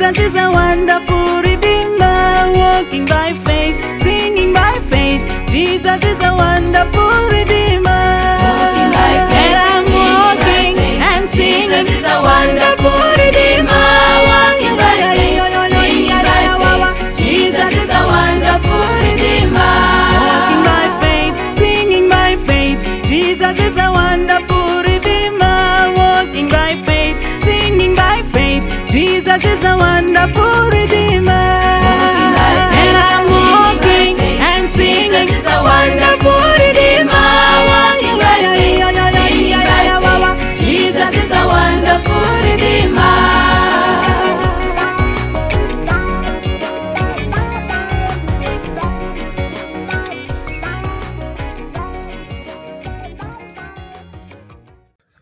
Jesus is a wonderful Redeemer, walking by faith, singing by faith. Jesus is a wonderful Redeemer, Walking by faith, and I'm walking and singing. Jesus is a wonderful Redeemer, walking by faith, singing by faith. Jesus is a wonderful Redeemer. Walking by faith, singing by faith. Jesus is a wonderful Redeemer, walking by faith, singing by faith. Jesus is a wonderful Redeemer, Walking by faith, and I'm walking singing by faith. and singing. Jesus is a wonderful Redeemer, walking by faith, singing by faith. Jesus is a wonderful Redeemer.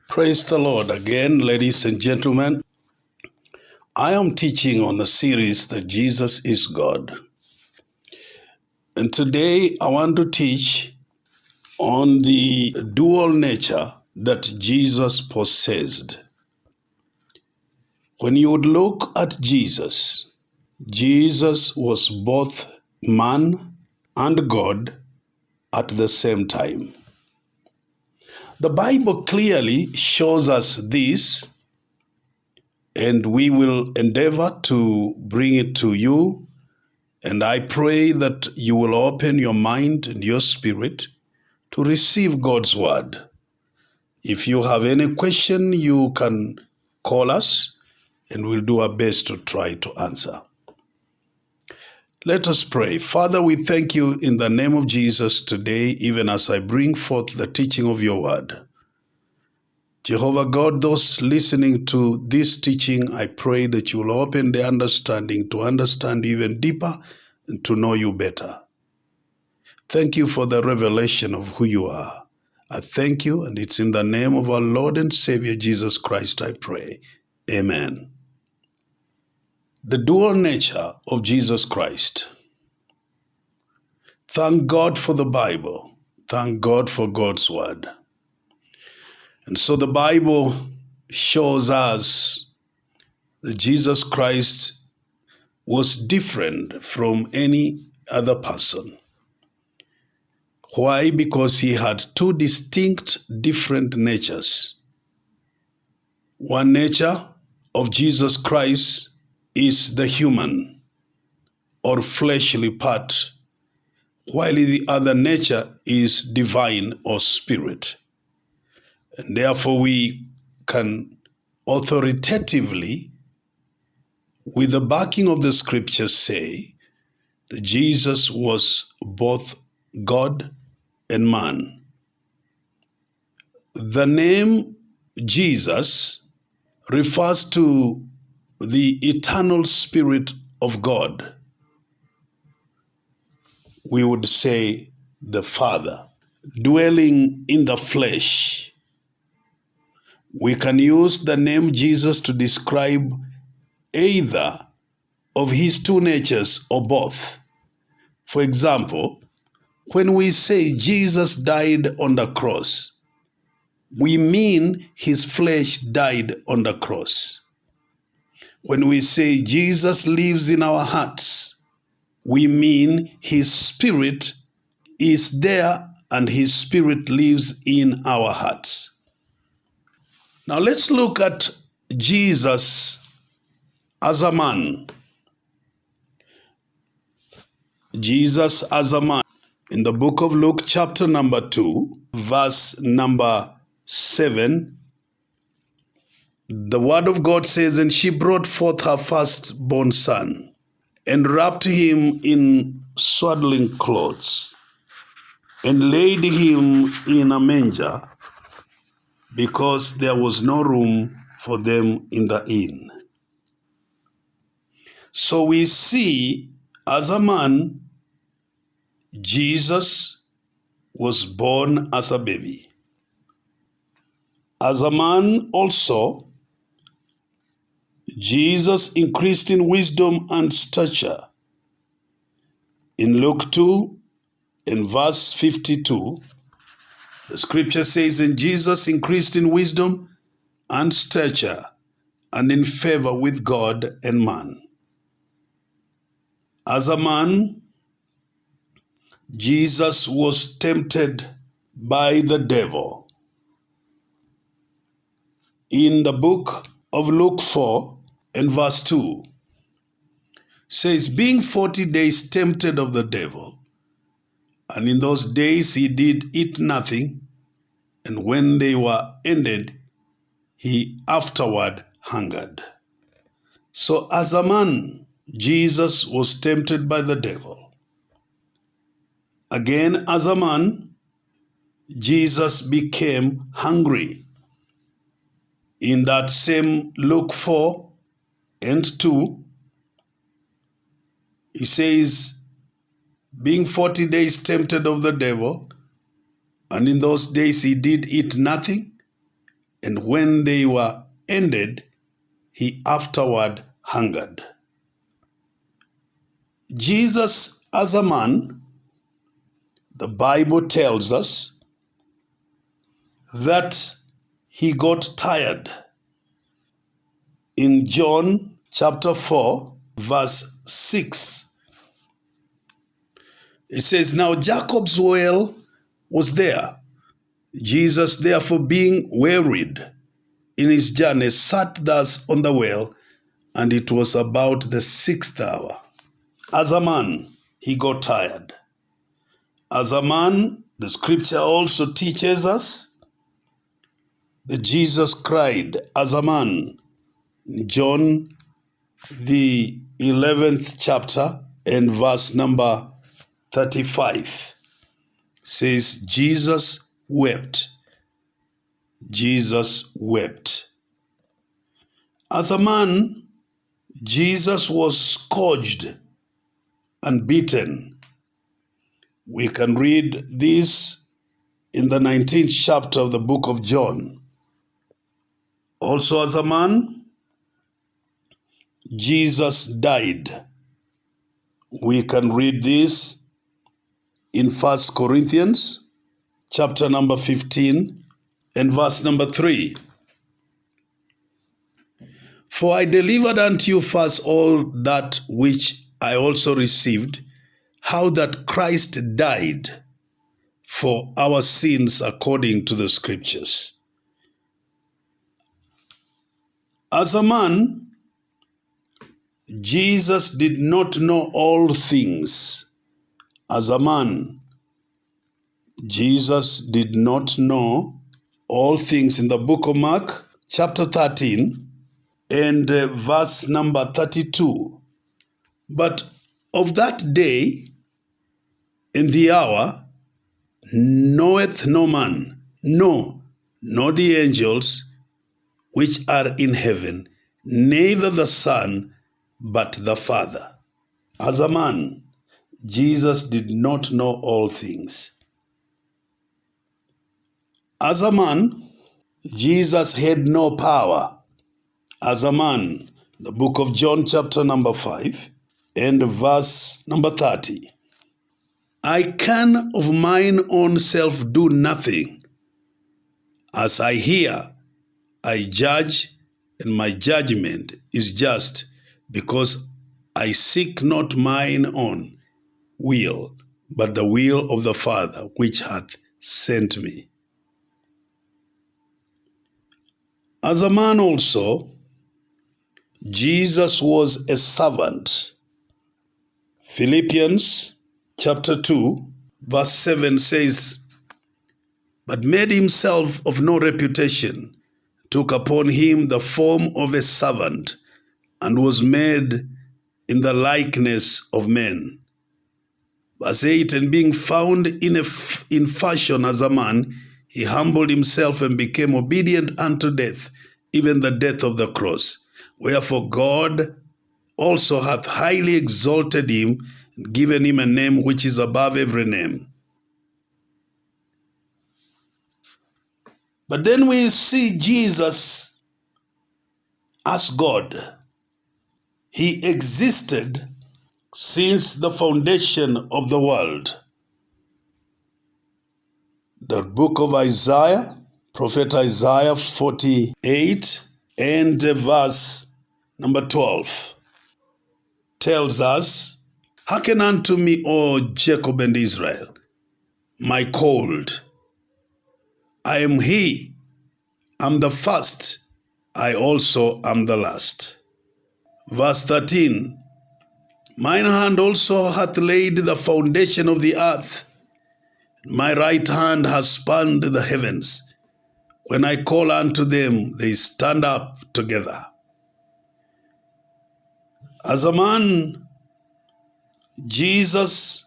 Praise the Lord again, ladies and gentlemen. I am teaching on the series that Jesus is God. And today I want to teach on the dual nature that Jesus possessed. When you would look at Jesus, Jesus was both man and God at the same time. The Bible clearly shows us this, and we will endeavor to bring it to you. And I pray that you will open your mind and your spirit to receive God's word. If you have any question, you can call us, and we'll do our best to try to answer. Let us pray. Father, we thank you in the name of Jesus today, even as I bring forth the teaching of your word. Jehovah God, those listening to this teaching, I pray that you will open their understanding to understand even deeper and to know you better. Thank you for the revelation of who you are. I thank you, and it's in the name of our Lord and Savior Jesus Christ I pray. Amen. The dual nature of Jesus Christ. Thank God for the Bible. Thank God for God's word. And so the Bible shows us that Jesus Christ was different from any other person. Why? Because he had two distinct, different natures. One nature of Jesus Christ is the human or fleshly part, while the other nature is divine or spirit. And therefore we can authoritatively, with the backing of the scriptures, say that Jesus was both God and man. The name Jesus refers to the eternal Spirit of God. We would say the Father, dwelling in the flesh. We can use the name Jesus to describe either of his two natures or both. For example, when we say Jesus died on the cross, we mean his flesh died on the cross. When we say Jesus lives in our hearts, we mean his spirit is there and his spirit lives in our hearts. Now let's look at Jesus as a man. Jesus as a man. In the book of Luke, chapter number 2, verse number 7, the word of God says, "And she brought forth her firstborn son, and wrapped him in swaddling clothes, and laid him in a manger, because there was no room for them in the inn." So we see, as a man, Jesus was born as a baby. As a man also, Jesus increased in wisdom and stature. In Luke 2, in verse 52, the scripture says, "And Jesus increased in wisdom and stature and in favor with God and man." As a man, Jesus was tempted by the devil. In the book of Luke 4 and verse 2 says, being 40 days tempted of the devil, and in those days he did eat nothing, and when they were ended, he afterward hungered. So as a man, Jesus was tempted by the devil. Again, as a man, Jesus became hungry. In that same Luke 4 and 2, he says, being 40 days tempted of the devil, and in those days he did eat nothing, and when they were ended, he afterward hungered. Jesus as a man, the Bible tells us that he got tired. In John chapter 4, verse 6, it says, now Jacob's well was there. Jesus, therefore, being wearied in his journey, sat thus on the well, and it was about the 6th hour. As a man, he got tired. As a man, the scripture also teaches us that Jesus cried as a man. John, the 11th chapter and verse number 35 says, Jesus wept. Jesus wept. As a man, Jesus was scourged and beaten. We can read this in the 19th chapter of the book of John. Also as a man, Jesus died. We can read this in 1 Corinthians chapter number 15 and verse number 3. For I delivered unto you first all that which I also received, how that Christ died for our sins according to the scriptures. As a man, Jesus did not know all things. As a man, Jesus did not know all things. In the book of Mark, chapter 13, and verse number 32. But of that day and the hour knoweth no man, no, nor the angels which are in heaven, neither the Son, but the Father. As a man, Jesus did not know all things. As a man, Jesus had no power. As a man, the book of John chapter number 5 and verse number 30. I can of mine own self do nothing. As I hear, I judge, and my judgment is just, because I seek not mine own will, but the will of the Father which hath sent me. As a man also, Jesus was a servant. Philippians chapter 2, verse 7 says, but made himself of no reputation, took upon him the form of a servant, and was made in the likeness of men. Verse 8, and being found in fashion as a man, he humbled himself and became obedient unto death, even the death of the cross. Wherefore God also hath highly exalted him, and given him a name which is above every name. But then we see Jesus as God. He existed since the foundation of the world. The book of Isaiah, prophet Isaiah 48 and verse number 12 tells us Hearken unto me, O Jacob and Israel, my called. I am he, am the first, I also am the last. Verse 13, mine hand also hath laid the foundation of the earth. My right hand has spanned the heavens. When I call unto them, they stand up together. As a man, Jesus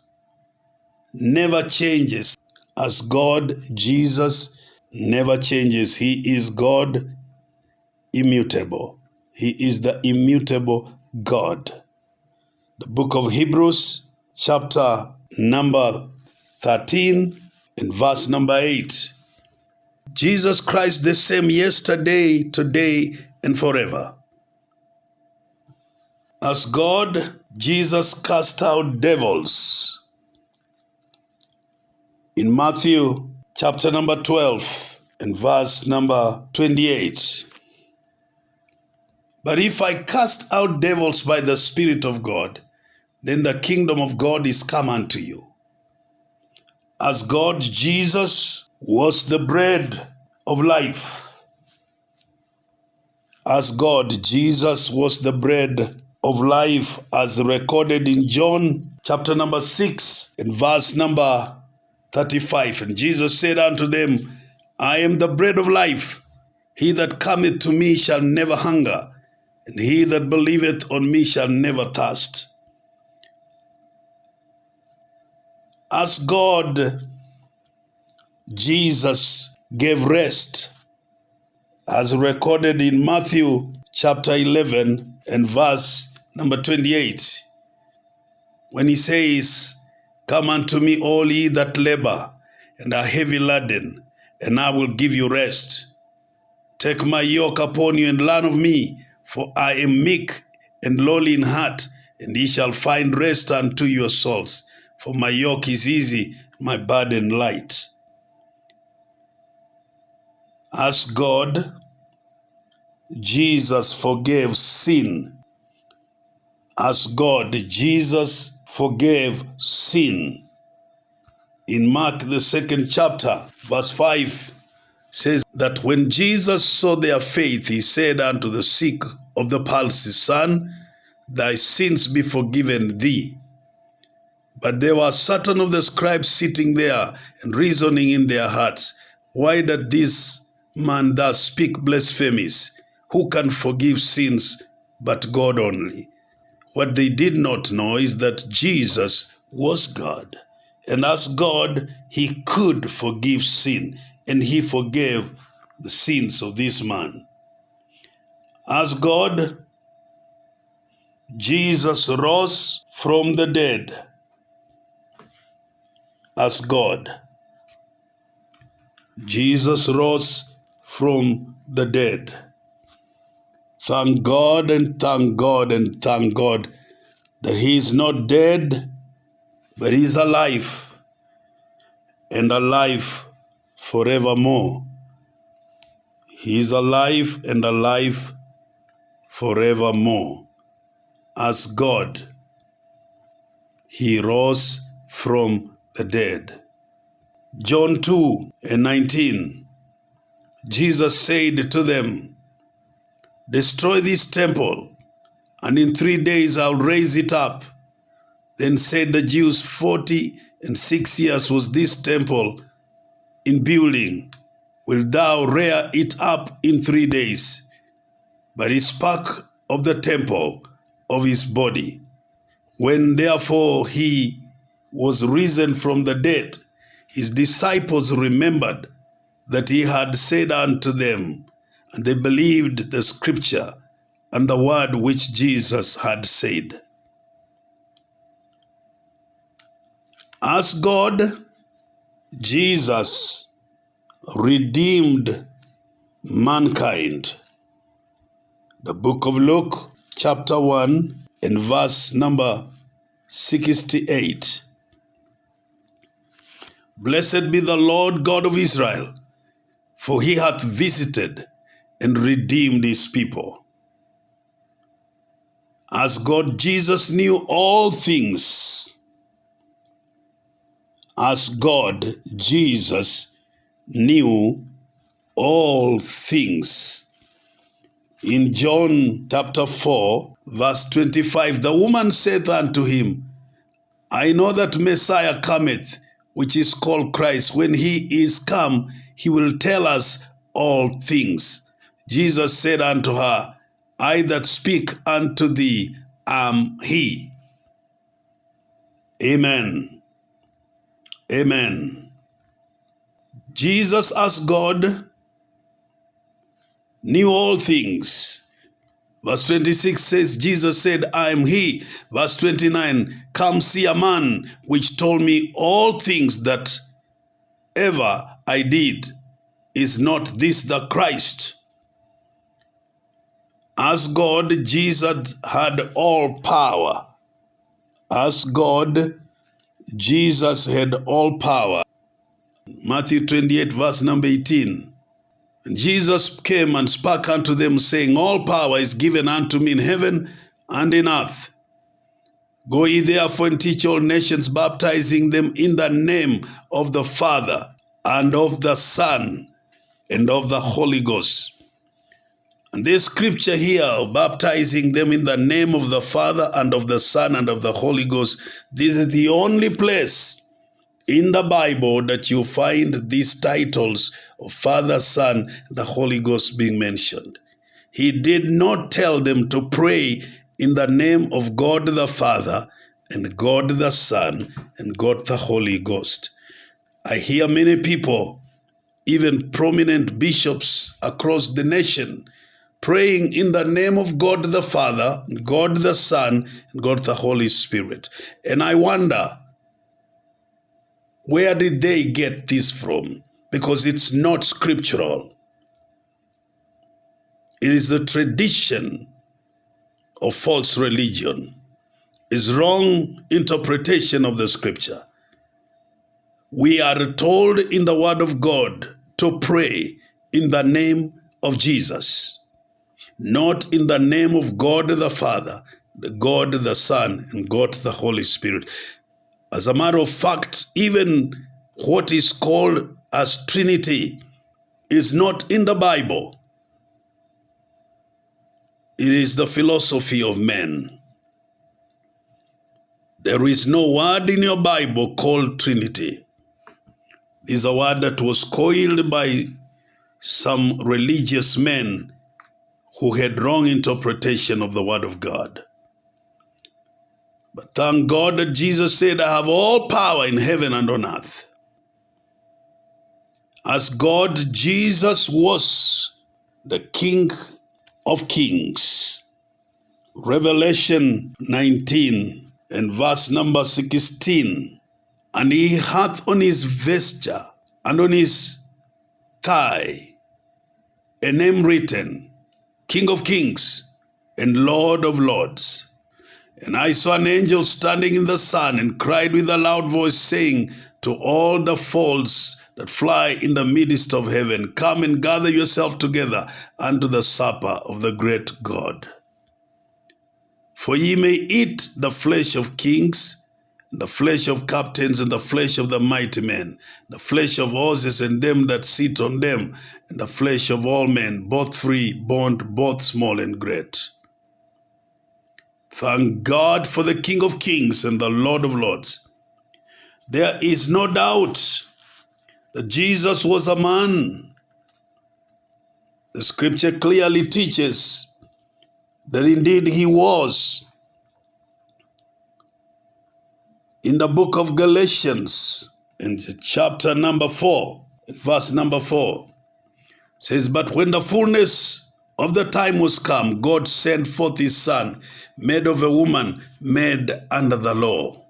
never changes. As God, Jesus never changes. He is God immutable. He is the immutable God. The book of Hebrews, chapter number 13 and verse number 8. Jesus Christ the same yesterday, today, and forever. As God, Jesus cast out devils. In Matthew chapter number 12 and verse number 28. But if I cast out devils by the Spirit of God, then the kingdom of God is come unto you. As God, Jesus was the bread of life. As God, Jesus was the bread of life, as recorded in John chapter number 6 and verse number 35. And Jesus said unto them, I am the bread of life. He that cometh to me shall never hunger, and he that believeth on me shall never thirst. As God, Jesus gave rest, as recorded in Matthew chapter 11 and verse number 28, when he says, come unto me all ye that labor and are heavy laden, and I will give you rest. Take my yoke upon you and learn of me, for I am meek and lowly in heart, and ye shall find rest unto your souls. For my yoke is easy, my burden light. As God, Jesus forgave sin. As God, Jesus forgave sin. In Mark, the 2nd chapter, verse 5, says that when Jesus saw their faith, he said unto the sick of the palsy, Son, thy sins be forgiven thee. But there were certain of the scribes sitting there and reasoning in their hearts, why doth this man thus speak blasphemies? Who can forgive sins but God only? What they did not know is that Jesus was God. And as God, he could forgive sin, and he forgave the sins of this man. As God, Jesus rose from the dead. As God, Jesus rose from the dead. Thank God and thank God and thank God that he is not dead, but he is alive, and alive forevermore. He is alive and alive forevermore. As God, he rose from the dead. John 2 and 19. Jesus said to them, destroy this temple, and in 3 days I'll raise it up. Then said the Jews, 46 years was this temple in building. Wilt thou rear it up in 3 days? But he spoke of the temple of his body. When therefore he was risen from the dead, his disciples remembered that he had said unto them, and they believed the scripture and the word which Jesus had said. As God, Jesus redeemed mankind. The book of Luke, chapter 1, and verse number 68. Blessed be the Lord God of Israel, for he hath visited and redeemed his people. As God, Jesus knew all things. As God, Jesus knew all things. In John chapter 4, verse 25, the woman saith unto him, I know that Messiah cometh, which is called Christ. When he is come, he will tell us all things. Jesus said unto her, I that speak unto thee am he. Amen. Amen. Jesus as God knew all things. Verse 26 says, Jesus said, I am he. Verse 29, come see a man which told me all things that ever I did. Is not this the Christ? As God, Jesus had all power. As God, Jesus had all power. Matthew 28, verse number 18. And Jesus came and spake unto them, saying, all power is given unto me in heaven and in earth. Go ye therefore and teach all nations, baptizing them in the name of the Father and of the Son and of the Holy Ghost. And this scripture here of baptizing them in the name of the Father and of the Son and of the Holy Ghost, this is the only place in the Bible that you find these titles of Father, Son, the Holy Ghost being mentioned. He did not tell them to pray in the name of God the Father and God the Son and God the Holy Ghost. I hear many people, even prominent bishops across the nation, praying in the name of God the Father, God the Son, and God the Holy Spirit. And I wonder, where did they get this from? Because it's not scriptural. It is the tradition of false religion. It's wrong interpretation of the scripture. We are told in the word of God to pray in the name of Jesus, not in the name of God the Father, God the Son, and God the Holy Spirit. As a matter of fact, even what is called as Trinity is not in the Bible. It is the philosophy of men. There is no word in your Bible called Trinity. It is a word that was coined by some religious men who had wrong interpretation of the word of God. But thank God that Jesus said, I have all power in heaven and on earth. As God, Jesus was the King of Kings. Revelation 19 and verse number 16. And he hath on his vesture and on his thigh a name written, King of Kings and Lord of Lords. And I saw an angel standing in the sun and cried with a loud voice, saying to all the fowls that fly in the midst of heaven, come and gather yourself together unto the supper of the great God. For ye may eat the flesh of kings, and the flesh of captains, and the flesh of the mighty men, the flesh of horses and them that sit on them, and the flesh of all men, both free, bond, both small and great. Thank God for the King of Kings and the Lord of Lords. There is no doubt that Jesus was a man. The scripture clearly teaches that indeed he was. In the book of Galatians, in chapter number 4, verse number 4, says, but when the fullness of the time was come, God sent forth his Son, made of a woman, made under the law.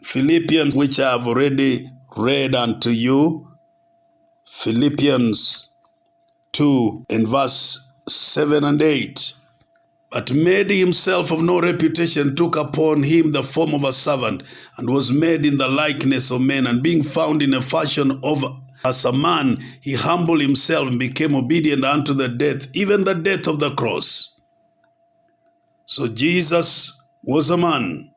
Philippians, which I have already read unto you, Philippians 2 and verse 7 and 8. But made himself of no reputation, took upon him the form of a servant, and was made in the likeness of men, and being found in a fashion of as a man, he humbled himself and became obedient unto the death, even the death of the cross. So Jesus was a man.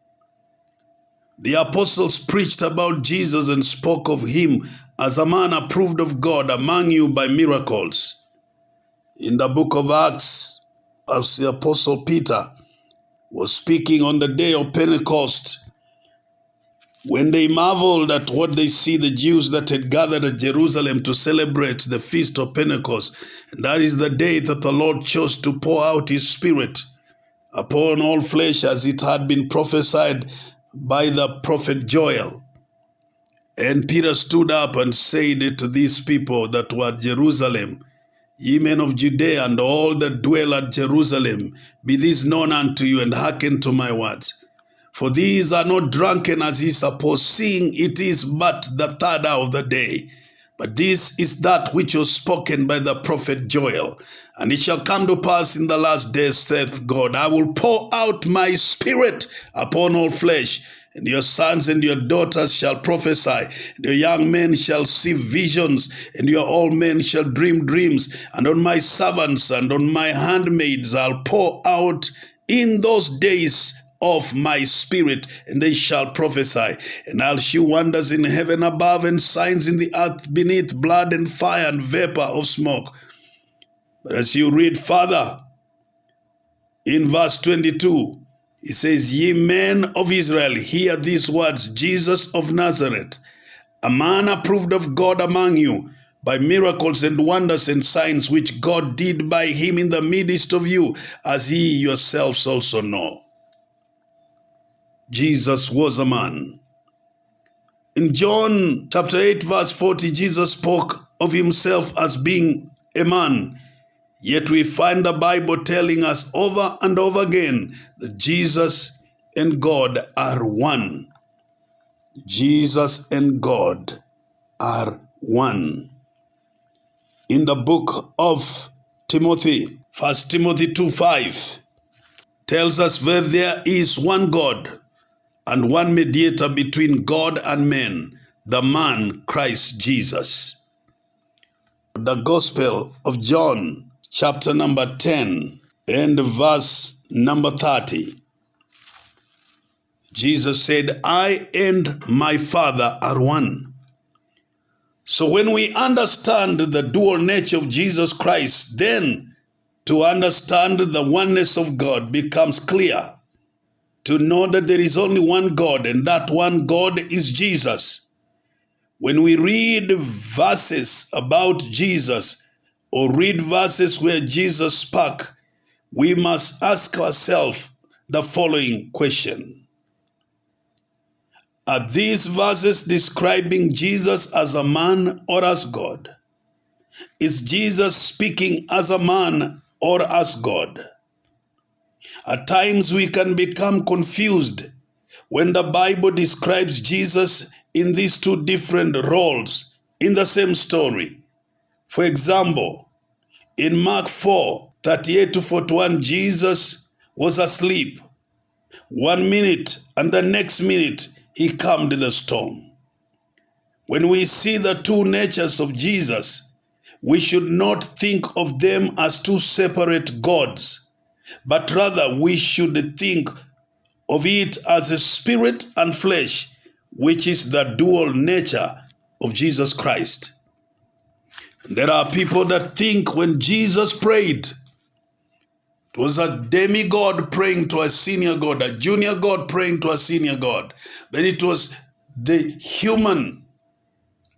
The apostles preached about Jesus and spoke of him as a man approved of God among you by miracles. In the book of Acts, as the apostle Peter was speaking on the day of Pentecost, when they marveled at what they see, the Jews that had gathered at Jerusalem to celebrate the feast of Pentecost, and that is the day that the Lord chose to pour out his Spirit upon all flesh, as it had been prophesied by the prophet Joel. And Peter stood up and said to these people that were at Jerusalem, Ye men of Judea and all that dwell at Jerusalem, be this known unto you, and hearken to my words. For these are not drunken as ye suppose, seeing it is but the third hour of the day. But this is that which was spoken by the prophet Joel. And it shall come to pass in the last days, saith God, I will pour out my Spirit upon all flesh, and your sons and your daughters shall prophesy, and your young men shall see visions, and your old men shall dream dreams. And on my servants and on my handmaids I'll pour out in those days of my Spirit, and they shall prophesy. And I'll shew wonders in heaven above, and signs in the earth beneath, blood and fire and vapor of smoke. But as you read further, in verse 22, it says, Ye men of Israel, hear these words, Jesus of Nazareth, a man approved of God among you, by miracles and wonders and signs which God did by him in the midst of you, as ye yourselves also know. Jesus was a man. In John chapter 8 verse 40, Jesus spoke of himself as being a man. Yet we find the Bible telling us over and over again that Jesus and God are one. Jesus and God are one. In the book of Timothy, 1 Timothy 2:5, tells us that there is one God and one mediator between God and men, the man Christ Jesus. The Gospel of John, chapter number 10 and verse number 30. Jesus said, I and my Father are one. So when we understand the dual nature of Jesus Christ, then to understand the oneness of God becomes clear. To know that there is only one God, and that one God is Jesus. When we read verses about Jesus, or read verses where Jesus spoke, we must ask ourselves the following question. Are these verses describing Jesus as a man or as God? Is Jesus speaking as a man or as God? At times we can become confused when the Bible describes Jesus in these two different roles in the same story. For example, in Mark 4:38-41, Jesus was asleep. 1 minute and the next minute he calmed the storm. When we see the two natures of Jesus, we should not think of them as two separate gods, but rather we should think of it as a spirit and flesh, which is the dual nature of Jesus Christ. There are people that think when Jesus prayed, it was a demigod praying to a senior god, a junior god praying to a senior god. But it was the human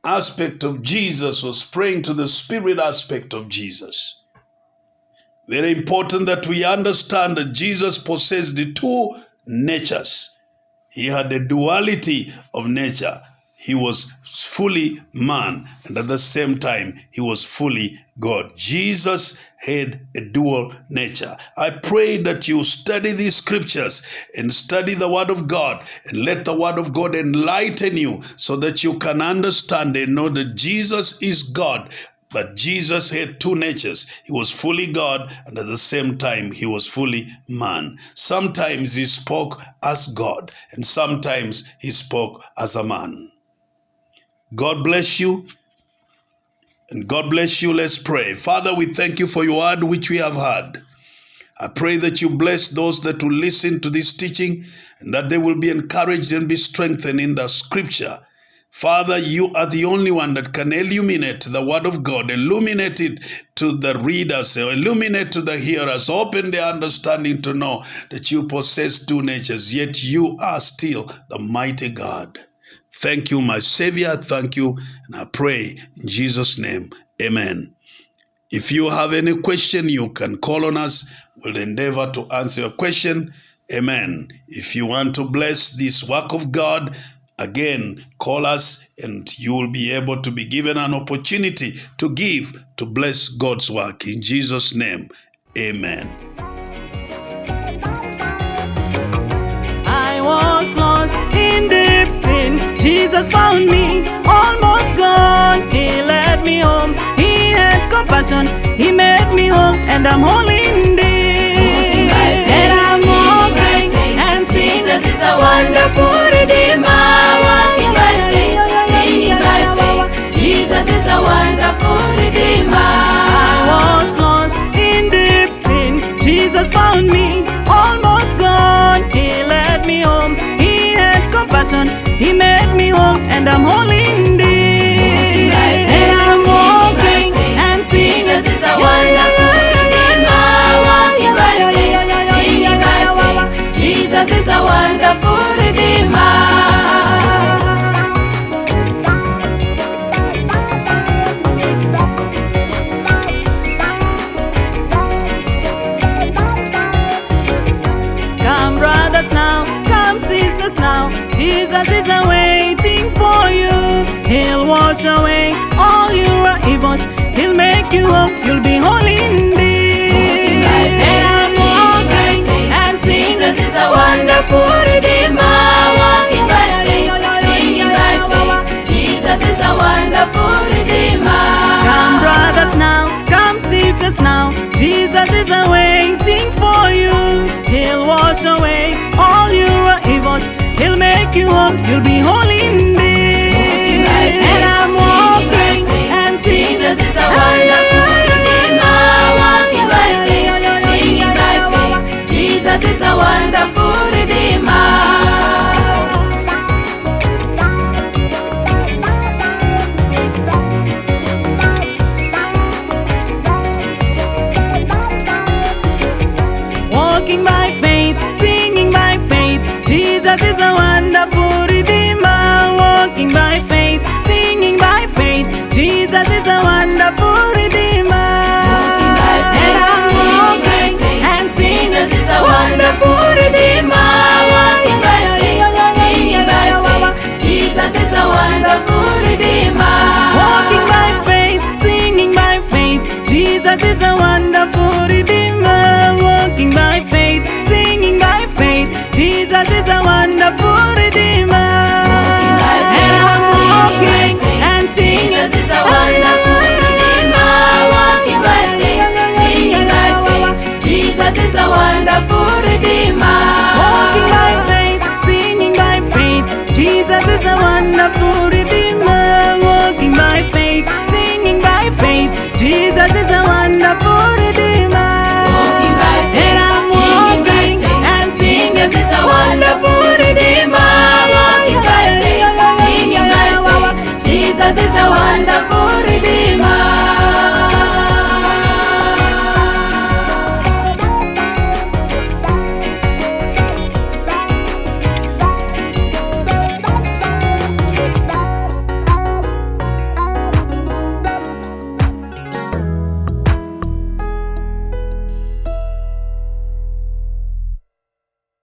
aspect of Jesus was praying to the spirit aspect of Jesus. Very important that we understand that Jesus possessed the two natures. He had a duality of nature. He was fully man, and at the same time, he was fully God. Jesus had a dual nature. I pray that you study these scriptures and study the Word of God, and let the Word of God enlighten you so that you can understand and know that Jesus is God. But Jesus had two natures. He was fully God, and at the same time, he was fully man. Sometimes he spoke as God, and sometimes he spoke as a man. God bless you, and God bless you. Let's pray. Father, we thank you for your word which we have heard. I pray that you bless those that will listen to this teaching and that they will be encouraged and be strengthened in the scripture. Father, you are the only one that can illuminate the word of God, illuminate it to the readers, illuminate to the hearers, open their understanding to know that you possess two natures, yet you are still the mighty God. Thank you, my Savior. Thank you. And I pray in Jesus' name, amen. If you have any question, you can call on us. We'll endeavor to answer your question. Amen. If you want to bless this work of God, again, call us and you will be able to be given an opportunity to give, to bless God's work. In Jesus' name, amen. I was lost in deep sin. Jesus found me, almost gone. He led me home. He had compassion. He made me whole, and I'm whole indeed. And I'm walking, and Jesus is a wonderful Redeemer. Walking by faith, singing by faith. Jesus is a wonderful Redeemer. I was lost in deep sin. Jesus found me, almost gone. He led me home. He had compassion. He made me whole, and I'm whole indeed. And I'm walking, and Jesus is a wonderful Redeemer. Walking by faith, singing by faith. Jesus is a wonderful Redeemer. Come brothers now, come sisters now. Jesus is waiting for you. He'll wash away all your evils. He'll make you whole. You'll be whole indeed. And I'm walking, and Jesus is a wonderful Redeemer. Walking by faith, singing by faith. Jesus is a wonderful Redeemer. come brothers now, come sisters now. Jesus is waiting for you. He'll wash away all your evils. He'll make you whole. You'll be whole indeed. And I'm walking, and Jesus is a wonderful Redeemer. Walking by faith, singing by faith. Jesus is a wonderful Redeemer. walking by faith, singing by faith. Jesus is a wonderful Redeemer. Walking by faith, singing by faith. Jesus is a wonderful Redeemer. And I'm walking, and Jesus is a wonderful Redeemer. Walking by faith, singing by faith. Jesus is a wonderful Redeemer. walking by faith, singing by faith. Jesus is a wonderful Redeemer. Walking by faith, singing by faith. Jesus is a wonderful Redeemer. And I'm walking, and singing. Jesus is a wonderful Redeemer. Walking by faith, singing by faith. Jesus is a wonderful Redeemer.